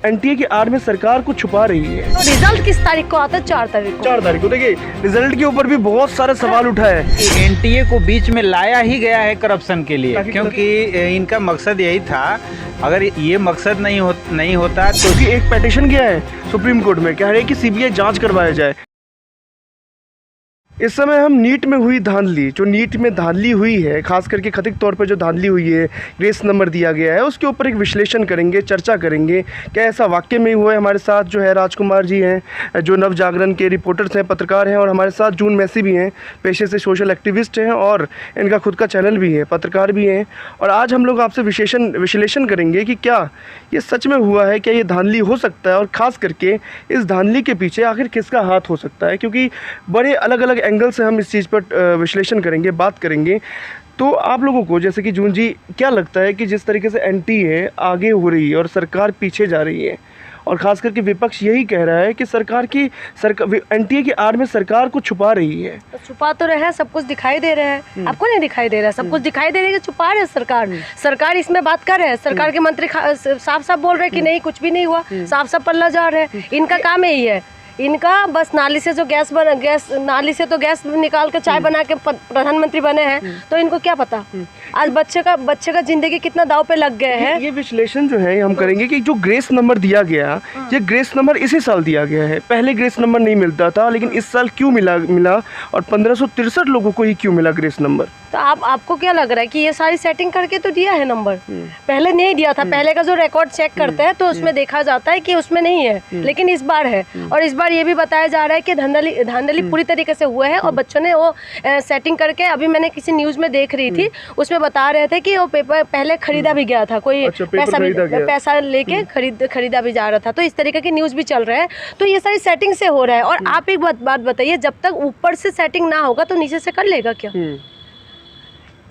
NTA की आड़ में सरकार को छुपा रही है। तो रिजल्ट किस तारीख को आता है? 4 तारीख को। 4 तारीख को। देखिए, रिजल्ट के ऊपर भी बहुत सारे सवाल उठा है। एनटीए को बीच में लाया ही गया है करप्शन के लिए, क्योंकि इनका मकसद यही था। अगर ये मकसद नहीं होता तो एक पेटिशन गया है सुप्रीम कोर्ट में, कह रहे हैं कि सीबीआई जांच करवाया जाए। इस समय हम नीट में हुई धांधली, जो नीट में धांधली हुई है, खास करके कथित तौर पर जो धांधली हुई है, ग्रेस नंबर दिया गया है, उसके ऊपर एक विश्लेषण करेंगे, चर्चा करेंगे। क्या ऐसा वाकई में हुआ है? हमारे साथ जो है राजकुमार जी हैं, जो नव जागरण के रिपोर्टर्स हैं, पत्रकार हैं, और हमारे साथ जून मैसी भी हैं, पेशे से सोशल एक्टिविस्ट हैं और इनका खुद का चैनल भी है, पत्रकार भी हैं। और आज हम लोग आपसे विश्लेषण करेंगे कि क्या ये सच में हुआ है, क्या ये धांधली हो सकता है, और ख़ास करके इस धांधली के पीछे आखिर किसका हाथ हो सकता है, क्योंकि बड़े अलग अलग एंगल से हम इस चीज़ पर विश्लेषण करेंगे, बात करेंगे। तो आप लोगों को, जैसे कि जून जी, क्या लगता है कि जिस तरीके से एनटीए आगे हो रही है और सरकार पीछे जा रही है, और ख़ास करके विपक्ष यही कह रहा है कि एनटीए की आड़ में सरकार को छुपा रही है। तो छुपा तो रहे हैं, सब कुछ दिखाई दे रहा है। आपको नहीं दिखाई दे रहा है? सब कुछ दिखाई दे रहा है कि छुपा रहे सरकार। सरकार इसमें बात कर रहे हैं, सरकार के मंत्री साफ साफ बोल रहे हैं कि नहीं, कुछ भी नहीं हुआ, साफ साफ पल्ला जा रहे हैं। इनका काम यही है, इनका बस नाली से जो नाली से तो गैस निकाल के चाय बना के प्रधानमंत्री बने हैं, तो इनको क्या पता आज बच्चे का जिंदगी कितना दाव पे लग गए हैं। ये विश्लेषण जो है हम करेंगे कि जो ग्रेस नंबर दिया गया, ये ग्रेस नंबर इसी साल दिया गया है। पहले ग्रेस नंबर नहीं मिलता था, लेकिन इस साल क्यों मिला और 1563 लोगों को ही क्यों मिला ग्रेस नंबर? तो आपको क्या लग रहा है कि ये सारी सेटिंग करके तो दिया है नंबर? पहले नहीं दिया था। पहले का जो रिकॉर्ड चेक करते हैं तो उसमें देखा जाता है कि उसमें नहीं है, लेकिन इस बार है। और इस बार ये भी बताया जा रहा है कि धांधली पूरी तरीके से हुआ है और बच्चों ने वो सेटिंग करके, अभी मैंने किसी न्यूज़ में देख रही थी, उसमें बता रहे थे कि वो पेपर पहले खरीदा भी गया था, कोई पैसा लेके खरीदा भी जा रहा था। तो इस तरीके की न्यूज़ भी चल रहा है। तो ये सारी सेटिंग से हो रहा है। और आप एक बात बताइए, जब तक ऊपर से सेटिंग ना होगा तो नीचे से कर लेगा क्या?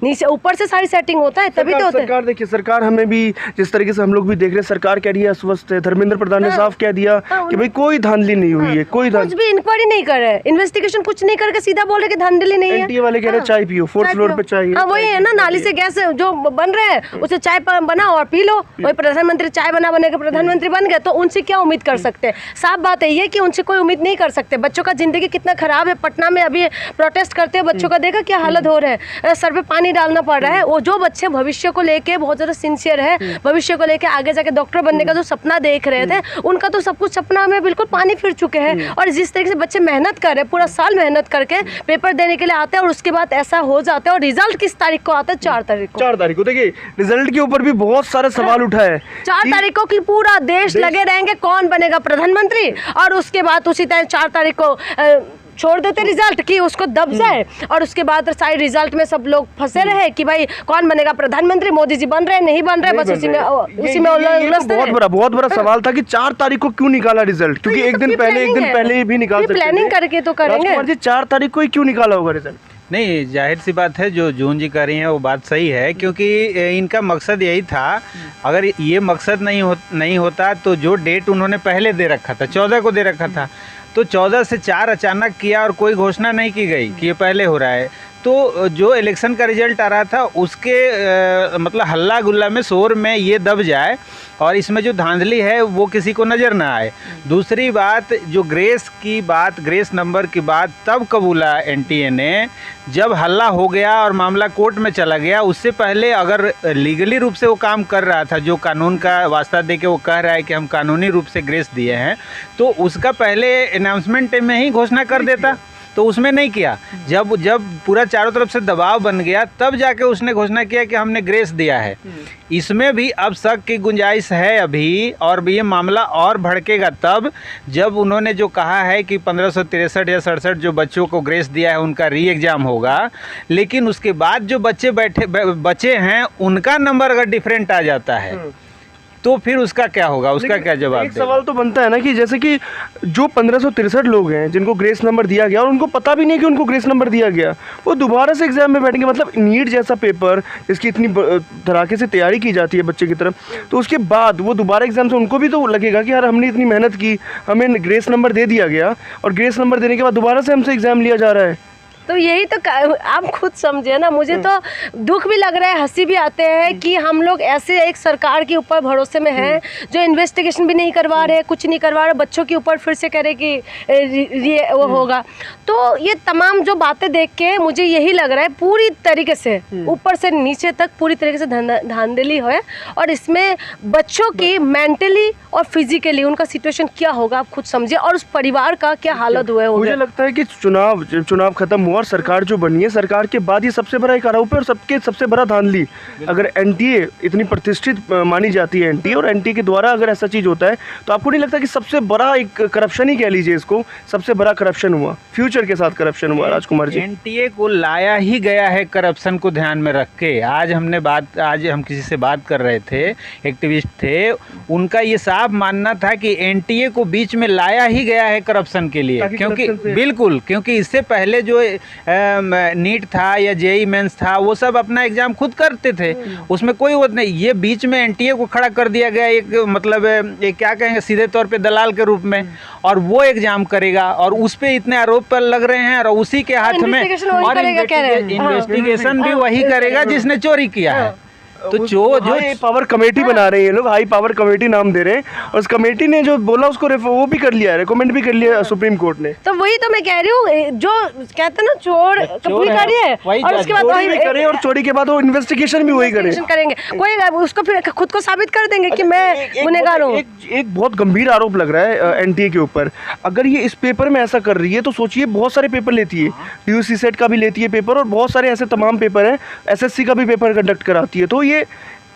नीचे ऊपर से सारी सेटिंग होता है तभी तो होता है। सरकार, देखिए, सरकार हमें भी, जिस तरीके से हम लोग भी देख रहे हैं, सरकार कह रही है अस्वस्थ है। धर्मेंद्र प्रधान ने साफ कह दिया कि भाई कोई धांधली नहीं हुई है, कुछ भी इंक्वायरी नहीं कर रहे, इन्वेस्टिगेशन कुछ नहीं करके सीधा बोल रहे कि धांधली नहीं है। एनटीए वाले कह रहे हैं चाय पियो, 4th फ्लोर पे चाय। हाँ, वही है ना, नाली से गैस जो बन रहे हैं उसे चाय बनाओ और पी लो। वही प्रधानमंत्री चाय बने के प्रधानमंत्री बन गए, तो उनसे क्या उम्मीद कर सकते हैं? साफ बात है ये कि उनसे कोई उम्मीद नहीं कर सकते। बच्चों का जिंदगी कितना खराब है। पटना में अभी प्रोटेस्ट करते हैं बच्चों का, देखा क्या हालत हो रहा है, सर पे पानी डालना पड़ रहा है। वो जो बच्चे भविष्य को लेके बहुत ज़्यादा सिंसियर है, भविष्य को लेके आगे जाके डॉक्टर बनने का जो सपना देख रहे थे, उनका तो सब कुछ सपना में बिल्कुल पानी फिर चुके हैं। और जिस तरीके से बच्चे मेहनत कर रहे हैं, पूरा साल मेहनत करके पेपर देने के लिए आते हैं, और उसके बाद ऐसा हो जाता है। और रिजल्ट किस तारीख को आता है? 4 तारीख को। 4 तारीख को। देखिए, रिजल्ट के ऊपर भी बहुत सारे सवाल उठा है। 4 तारीख को कि पूरा देश लगे रहेंगे कौन बनेगा प्रधानमंत्री, और उसके बाद उसी तरह 4 तारीख को छोड़ देते रिजल्ट कि उसको दब जाए, और उसके बाद सारे रिजल्ट में सब लोग फंसे रहे कि भाई कौन बनेगा प्रधानमंत्री, मोदी जी बन रहे नहीं बन रहे, बस उसी में बहुत बड़ा सवाल था कि 4 तारीख को क्यों निकाला रिजल्ट, क्योंकि एक दिन पहले भी निकाल सकते थे। प्लानिंग करके तो करेंगे। 4 तारीख को ही क्यों निकाला होगा रिजल्ट? नहीं, जाहिर सी बात है, जो जून जी कह रही हैं वो बात सही है, क्योंकि इनका मकसद यही था। अगर ये मकसद नहीं होता तो जो डेट उन्होंने पहले दे रखा था, 14 को दे रखा था, तो 14 से 4 अचानक किया और कोई घोषणा नहीं की गई कि ये पहले हो रहा है। तो जो इलेक्शन का रिजल्ट आ रहा था तो मतलब हल्ला गुल्ला में, शोर में ये दब जाए और इसमें जो धांधली है वो किसी को नज़र ना आए। दूसरी बात, जो ग्रेस नंबर की बात तब कबूला एनटीए ने जब हल्ला हो गया और मामला कोर्ट में चला गया। उससे पहले अगर लीगली रूप से वो काम कर रहा था, जो कानून का वास्ता दे के वो कह रहा है कि हम कानूनी रूप से ग्रेस दिए हैं, तो उसका पहले अनाउंसमेंट में ही घोषणा कर देता, तो उसमें नहीं किया। जब पूरा चारों तरफ से दबाव बन गया तब जाके उसने घोषणा किया कि हमने ग्रेस दिया है। इसमें भी अब शक की गुंजाइश है अभी, और ये मामला और भड़केगा तब जब उन्होंने जो कहा है कि 1563 या 67 जो बच्चों को ग्रेस दिया है उनका री एग्ज़ाम होगा, लेकिन उसके बाद जो बच्चे हैं उनका नंबर अगर डिफरेंट आ जाता है तो फिर उसका क्या होगा, उसका क्या जवाब? एक सवाल तो बनता है ना कि जैसे कि जो 1563 लोग हैं जिनको ग्रेस नंबर दिया गया और उनको पता भी नहीं कि उनको ग्रेस नंबर दिया गया, वो दोबारा से एग्जाम में बैठेंगे। मतलब नीट जैसा पेपर जिसकी इतनी धड़ाके से तैयारी की जाती है बच्चे की तरफ, तो उसके बाद वो दोबारा एग्जाम से उनको भी तो लगेगा कि यार हमने इतनी मेहनत की, हमें ग्रेस नंबर दे दिया गया, और ग्रेस नंबर देने के बाद दोबारा से हमसे एग्जाम लिया जा रहा है। तो यही तो आप खुद समझे ना, मुझे तो दुख भी लग रहा है, हंसी भी आते हैं कि हम लोग ऐसे एक सरकार के ऊपर भरोसे में हैं जो इन्वेस्टिगेशन भी नहीं करवा रहे, कुछ नहीं करवा रहे, बच्चों के ऊपर फिर से कह रहे कि ये वो होगा। तो ये तमाम जो बातें देख के मुझे यही लग रहा है पूरी तरीके से ऊपर से नीचे तक पूरी तरीके से धांधली है, और इसमें बच्चों की मेंटली और फिजिकली उनका सिचुएशन क्या होगा आप खुद समझिए, और उस परिवार का क्या हालत हुआ है। मुझे लगता है कि चुनाव खत्म हुआ और सरकार जो बनी है, सरकार के बाद ये सबसे बड़ा एक आरोप है और सबसे बड़ा धांधली। अगर एनटीए इतनी प्रतिष्ठित मानी जाती है एनटीए, और एनटीए के द्वारा अगर ऐसा चीज़ होता है तो आपको नहीं लगता कि सबसे बड़ा एक करप्शन ही कह लीजिए इसको, सबसे बड़ा करप्शन हुआ, फ्यूचर के साथ करप्शन हुआ राजकुमार जी? एनटीए को लाया ही गया है करप्शन को ध्यान में रख के। आज हम किसी से बात कर रहे थे, एक्टिविस्ट थे, उनका ये साफ मानना था कि एनटीए को बीच में लाया ही गया है करप्शन के लिए, क्योंकि बिल्कुल, क्योंकि इससे पहले जो नीट था या जेईई मेंस था वो सब अपना एग्जाम खुद करते थे, उसमें कोई वो नहीं। ये बीच में एनटीए को खड़ा कर दिया गया एक, मतलब एक क्या कहेंगे, सीधे तौर पे दलाल के रूप में, और वो एग्जाम करेगा और उस पे इतने आरोप पर लग रहे हैं, और उसी के हाथ में और इन्वेस्टिगेशन भी वही करेगा जिसने चोरी किया है। तो जो हाई पावर कमेटी बना रहे हैं ये लोग, हाई पावर कमेटी नाम दे रहे हैं, और उस कमेटी ने जो बोला उसको वो भी कर लिया, रिकमेंड भी कर लिया सुप्रीम कोर्ट ने। तो वही तो मैं कह रही हूँ, जो कहते हैं ना चोर कपूरी करिए और उसके बाद वही करे, और चोरी के बाद वो इन्वेस्टिगेशन भी वही करेंगे, कोई उसको फिर खुद को साबित कर देंगे कि मैं गुनहगार हूँ। एक बहुत गंभीर आरोप लग रहा है एनटीए के ऊपर। अगर ये इस पेपर में ऐसा कर रही है तो सोचिए बहुत सारे पेपर लेती है, यूसी सेट का भी लेती है पेपर, और बहुत सारे ऐसे तमाम पेपर हैं, एसएससी का भी पेपर कंडक्ट कराती है। तो ये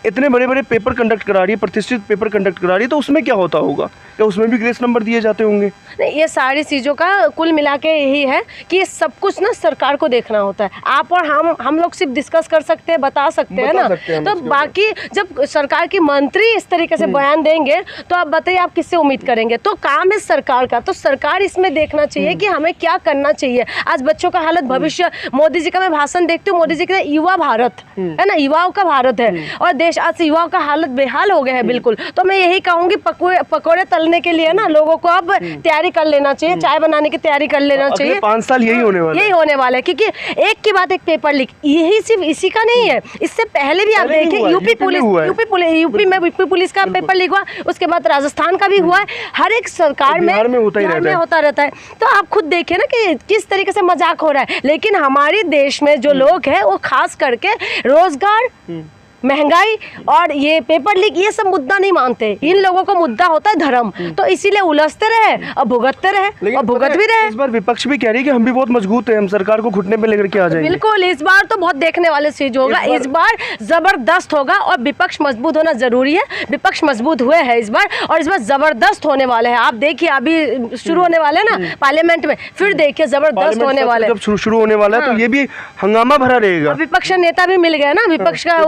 इतने बड़े बड़े पेपर कंडक्ट करा रही है, प्रतिष्ठित पेपर कंडक्ट करा रही है, तो उसमें क्या होता होगा? क्या उसमें भी ग्रेस नंबर दिए जाते होंगे? नहीं, ये सारी चीज़ों का कुल मिला के यही है कि ये सब कुछ ना सरकार को देखना होता है। आप और हम लोग सिर्फ डिस्कस कर सकते हैं, बता सकते हैं ना, तो बाकी जब सरकार की मंत्री इस तरीके से बयान देंगे तो आप बताइए आप किससे उम्मीद करेंगे? तो काम है सरकार का, तो सरकार इसमें देखना चाहिए कि हमें क्या करना चाहिए। आज बच्चों का हालत, भविष्य, मोदी जी का मैं भाषण देखती हूँ, मोदी जी का युवा भारत है ना, युवाओं का भारत है, और देश आज से युवाओं का हालत बेहाल हो गया है बिल्कुल। तो मैं यही कहूँगी पकौड़े तलने के लिए ना लोगों को अब तैयारी कर लेना चाहिए, चाय बनाने की तैयारी कर लेना चाहिए। 5 साल यही होने वाला है, क्योंकि एक के बाद एक पेपर लीक, यही सिर्फ इसी का नहीं है, इससे पहले भी आप देखें यूपी में पुलिस का पेपर लीक हुआ, उसके बाद राजस्थान का भी हुआ है, हर एक सरकार में होता रहता है। तो आप खुद देखिए ना कि किस तरीके से मजाक हो रहा है। लेकिन हमारे देश में जो लोग हैं वो खास करके रोजगार, महंगाई और ये पेपर लीक, ये सब मुद्दा नहीं मानते। इन लोगों को मुद्दा होता है धर्म, तो इसीलिए उलझते रहे और भुगतते रहे और भुगत भी रहे। इस बार विपक्ष भी कह रही है कि हम भी बहुत मजबूत हैं, हम सरकार को घुटने पे लेकर के आ जाएंगे। बिल्कुल, इस बार तो बहुत देखने वाले चीज होगा, इस बार जबरदस्त होगा, और विपक्ष मजबूत होना जरूरी है। विपक्ष मजबूत हुए हैं इस बार, और इस बार जबरदस्त होने वाले हैं। आप देखिए अभी शुरू होने वाले ना पार्लियामेंट में, फिर देखिए जबरदस्त होने वाले। जब शुरू होने वाला है तो ये भी हंगामा भरा रहेगा। विपक्ष नेता भी मिल गया ना, विपक्ष का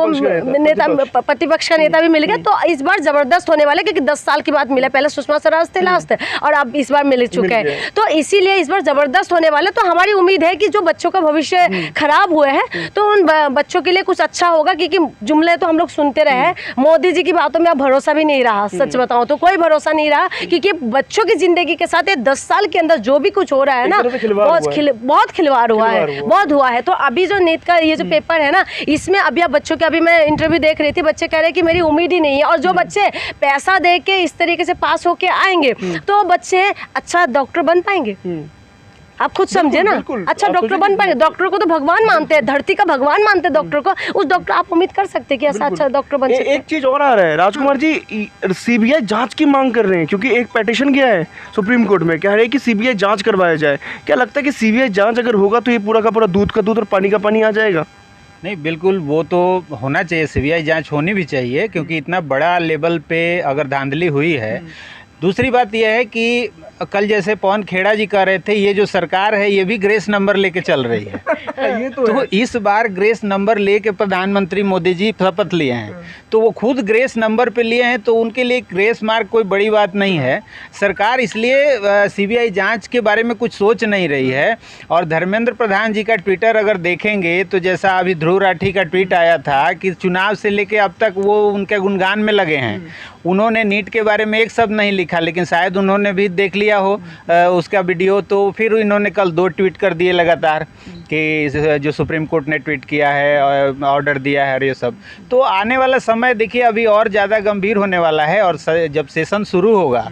नेता, प्रतिपक्ष का नेता भी मिल गया, तो इस बार जबरदस्त होने वाले, क्योंकि 10 साल के बाद मिला। पहले सुषमा स्वराज थे लास्ट, और अब इस बार मिल चुके हैं, तो इसीलिए इस बार जबरदस्त होने वाले। तो हमारी उम्मीद है कि जो बच्चों का भविष्य खराब हुए हैं तो उन बच्चों के लिए कुछ अच्छा होगा, क्योंकि जुमले तो हम लोग सुनते रहे, मोदी जी की बातों में अब भरोसा भी नहीं रहा। सच बताऊं तो कोई भरोसा नहीं रहा, क्योंकि बच्चों की जिंदगी के साथ ये 10 साल के अंदर जो भी कुछ हो रहा है ना, बहुत खिलवाड़ हुआ है, बहुत हुआ है। तो अभी जो नीट का ये जो पेपर है ना, इसमें अभी बच्चों के, अभी मैं इंटरव्यू देख रही थी, बच्चे कह रहे हैं कि मेरी उम्मीद ही नहीं है। और जो बच्चे पैसा दे के इस तरीके से पास होके आएंगे तो बच्चे अच्छा डॉक्टर बन पाएंगे? आप खुद समझे ना, अच्छा डॉक्टर बन पाएंगे? डॉक्टर को तो भगवान मानते हैं, धरती का भगवान मानते हैं डॉक्टर को। उस डॉक्टर आप उम्मीद कर सकते हैं कि ऐसा अच्छा डॉक्टर बन सकते हैं। एक चीज और आ रहा है राजकुमार जी, सीबीआई जांच की मांग कर रहे हैं, क्योंकि एक पेटिशन गया है सुप्रीम कोर्ट में, कह रहे हैं कि सीबीआई जांच करवाया जाए। क्या लगता है कि सीबीआई जांच अगर होगा तो ये पूरा का पूरा दूध का दूध और पानी का पानी आ जाएगा? नहीं, बिल्कुल वो तो होना चाहिए, सीबीआई जांच होनी भी चाहिए, क्योंकि इतना बड़ा लेवल पे अगर धांधली हुई है। दूसरी बात यह है कि कल जैसे पवन खेड़ा जी कह रहे थे, ये जो सरकार है ये भी ग्रेस नंबर लेके चल रही है। ये तो इस बार ग्रेस नंबर लेके प्रधानमंत्री मोदी जी शपथ लिए हैं, तो वो खुद ग्रेस नंबर पे लिए हैं, तो उनके लिए ग्रेस मार्क कोई बड़ी बात नहीं है। सरकार इसलिए सीबीआई जांच के बारे में कुछ सोच नहीं रही है। और धर्मेंद्र प्रधान जी का ट्विटर अगर देखेंगे तो जैसा अभी ध्रुव राठी का ट्वीट आया था कि चुनाव से लेके अब तक वो उनके गुणगान में लगे हैं, उन्होंने नीट के बारे में एक शब्द नहीं लिखा, लेकिन शायद उन्होंने भी देख लिया हो उसका वीडियो, तो फिर इन्होंने कल 2 ट्वीट कर दिए लगातार कि जो सुप्रीम कोर्ट ने ट्वीट किया है, ऑर्डर दिया है और ये सब। तो आने वाला समय देखिए अभी और ज़्यादा गंभीर होने वाला है, और जब सेशन शुरू होगा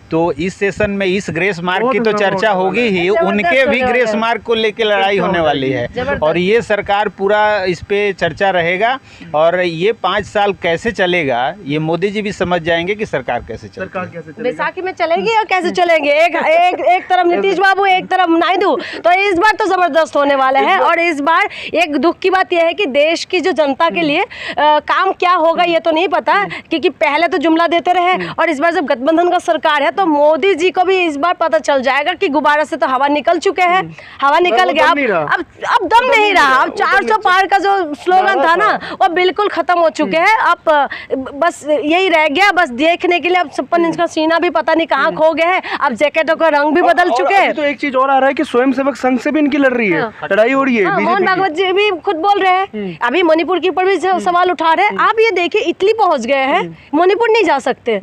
तो इस सेशन में इस ग्रेस मार्क की तो चर्चा होगी ही, उनके भी ग्रेस मार्क को लेकर लड़ाई होने वाली है, और ये सरकार पूरा इस पे चर्चा रहेगा। और ये 5 साल कैसे चलेगा ये मोदी जी भी समझ जाएंगे कि सरकार कैसे चलेगी, बैसाखी में चलेगी और कैसे चलेंगे। एक तरफ नीतीश बाबू, एक तरफ नायडू, तो इस बार तो जबरदस्त होने वाला है। और इस बार एक दुख की बात यह है कि देश की जो जनता के लिए काम क्या होगा ये तो नहीं पता, क्योंकि पहले तो जुमला देते रहे, और इस बार जब गठबंधन का सरकार है तो मोदी जी को भी इस बार पता चल जाएगा कि गुब्बारा से तो हवा निकल चुके हैं, हवा निकल गया, अब दम नहीं रहा। अब 400 पार का जो स्लोगन था ना वो बिल्कुल खत्म हो चुके हैं। अब बस यही रह गया, बस देखने के लिए। अब 56 इंच का सीना भी पता नहीं कहाँ खो गया है, अब जैकेटों का रंग भी बदल चुके हैं। तो एक चीज और आ रहा है कि स्वयंसेवक संघ से भी इनकी लड़ रही है, लड़ाई हो रही है। मोहन भागवत जी भी खुद बोल रहे हैं, अभी मणिपुर के ऊपर भी सवाल उठा रहे हैं। आप ये देखिए इटली पहुंच गए हैं, मणिपुर नहीं जा सकते,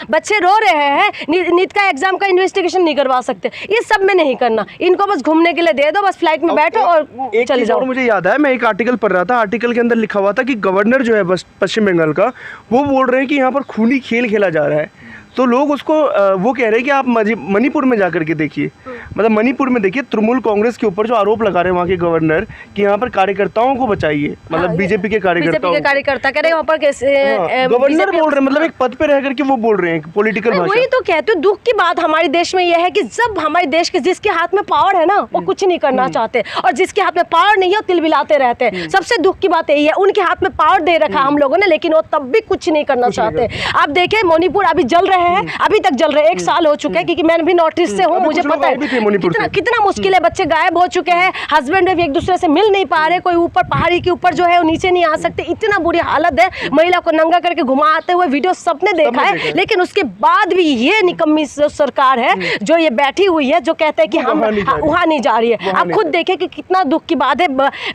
बच्चे रो रहे हैं, नीट का एग्जाम का इन्वेस्टिगेशन नहीं करवा सकते। ये सब में नहीं करना, इनको बस घूमने के लिए दे दो, बस फ्लाइट में बैठो और चले जाओ। मुझे याद है, मैं एक आर्टिकल पढ़ रहा था, आर्टिकल के अंदर लिखा हुआ था कि गवर्नर जो है पश्चिम बंगाल का, वो बोल रहे हैं कि यहाँ पर खूनी खेल खेला जा रहा है। तो लोग उसको वो कह रहे हैं कि आप मणिपुर में जाकर के देखिए, मतलब मणिपुर में देखिए तृणमूल कांग्रेस के ऊपर जो आरोप लगा रहे हैं वहाँ के गवर्नर कि यहाँ पर कार्यकर्ताओं को बचाइए, मतलब बीजेपी के कार्यकर्ताओं को। कार्यकर्ता कह रहे हैं वहाँ पर कैसे गवर्नर बोल रहे हैं, मतलब एक पद पे रह करके वो बोल रहे हैं पॉलिटिकल भाषा। वही तो कहते हो, दुख की बात हमारे देश में यह है कि जब हमारे देश के जिसके हाथ में पावर है ना वो कुछ नहीं करना चाहते, और जिसके हाथ में पावर नहीं है तिलबिलाते रहते हैं। सबसे दुख की बात यही है, उनके हाथ में पावर दे रखा हम लोगों ने, लेकिन वो तब भी कुछ नहीं करना चाहते। आप देखें मणिपुर अभी जल रहे हैं, अभी तक जल रहे हैं, 1 साल हो चुके हैं, क्योंकि मैं भी नॉर्थ ईस्ट से हूँ, मुझे पता है कितना मुश्किल है। बच्चे गायब हो चुके हैं, हस्बैंड वाइफ एक दूसरे से मिल नहीं पा रहे, कोई ऊपर पहाड़ी के ऊपर जो है वो नीचे नहीं आ सकते, इतना बुरी हालत है। महिला को नंगा करके घुमाते हुए वीडियो सबने देखा है, लेकिन उसके बाद भी ये निकम्मी सरकार है जो ये बैठी हुई है, जो कहते हैं कि हम वहाँ नहीं जा रही है। आप खुद देखें कि कितना दुख की बात है,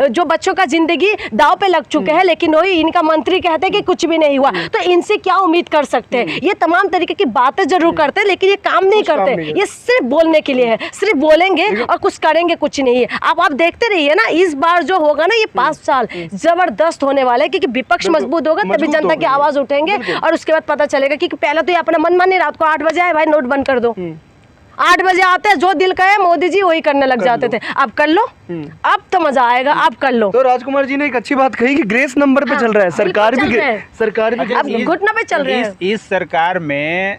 जो बच्चों का जिंदगी दाव पे लग चुके हैं, लेकिन वही इनका मंत्री कहते हैं कि कुछ भी नहीं हुआ। तो इनसे क्या उम्मीद कर सकते हैं? ये तमाम तरीके की बातें जरूर करते हैं, लेकिन ये काम नहीं करते। ये सिर्फ बोलने के लिए है, सिर्फ बोलेंगे और कुछ करेंगे कुछ नहीं है। अब आप देखते रहिए ना, इस बार जो होगा ना ये 5 साल जबरदस्त होने वाले हैं, क्योंकि विपक्ष मजबूत होगा तभी जनता की आवाज उठेंगे, और उसके बाद पता चलेगा। क्योंकि पहले तो ये अपना मन माने रात को 8 बजे आए भाई नोट बंद कर दो, 8 बजे आते हैं, जो दिल कहे मोदी जी वही करने लग जाते थे। अब कर लो, अब तो मजा आएगा, अब कर लो। तो राजकुमार जी ने एक अच्छी बात कही कि ग्रेस नंबर पे चल रहा है, सरकार भी अब घुटना पे चल रहे हैं। इस सरकार में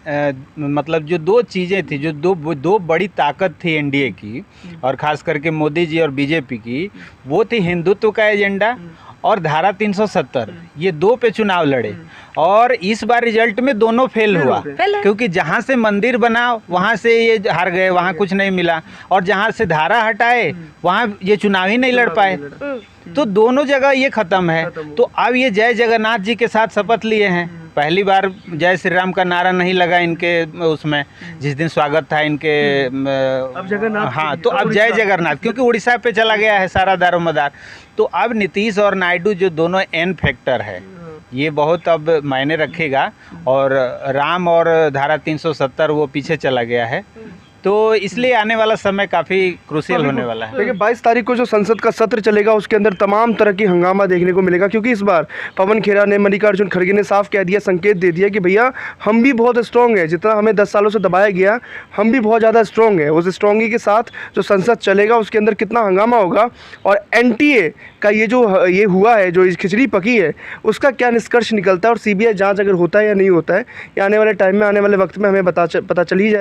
मतलब जो 2 चीजें थी, जो दो बड़ी ताकत थी एनडीए की, और खास करके मोदी जी और बीजेपी की, वो थी हिंदुत्व का एजेंडा और धारा 370, ये 2 पे चुनाव लड़े। और इस बार रिजल्ट में दोनों फेल हुआ, क्योंकि जहाँ से मंदिर बना वहाँ से ये हार गए, वहाँ कुछ नहीं मिला, और जहाँ से धारा हटाए वहाँ ये चुनाव ही नहीं लड़ पाए। तो दोनों जगह ये खत्म है। तो अब ये जय जगन्नाथ जी के साथ शपथ लिए हैं। पहली बार जय श्री राम का नारा नहीं लगा इनके उसमें, जिस दिन स्वागत था इनके, अब जगन्नाथ। हाँ, तो अब जय जगन्नाथ, क्योंकि उड़ीसा पे चला गया है सारा दारोमदार। तो अब नीतीश और नायडू जो दोनों एन फैक्टर है, ये बहुत अब मायने रखेगा। और राम और धारा 370 वो पीछे चला गया है, तो इसलिए आने वाला समय काफ़ी क्रूशियल होने वाला है। देखिए 22 तारीख को जो संसद का सत्र चलेगा उसके अंदर तमाम तरह की हंगामा देखने को मिलेगा, क्योंकि इस बार पवन खेरा ने, मल्लिकार्जुन खड़गे ने साफ कह दिया, संकेत दे दिया कि भैया हम भी बहुत स्ट्रॉन्ग है, जितना हमें 10 सालों से दबाया गया हम भी बहुत ज़्यादा स्ट्रॉन्ग है। उस स्ट्रॉन्गी के साथ जो संसद चलेगा उसके अंदर कितना हंगामा होगा, और एनटीए का ये हुआ है, जो खिचड़ी पकी है, उसका क्या निष्कर्ष निकलता है, और सीबीआई जाँच अगर होता है या नहीं होता है, ये आने वाले टाइम में, आने वाले वक्त में हमें पता चल ही जाए।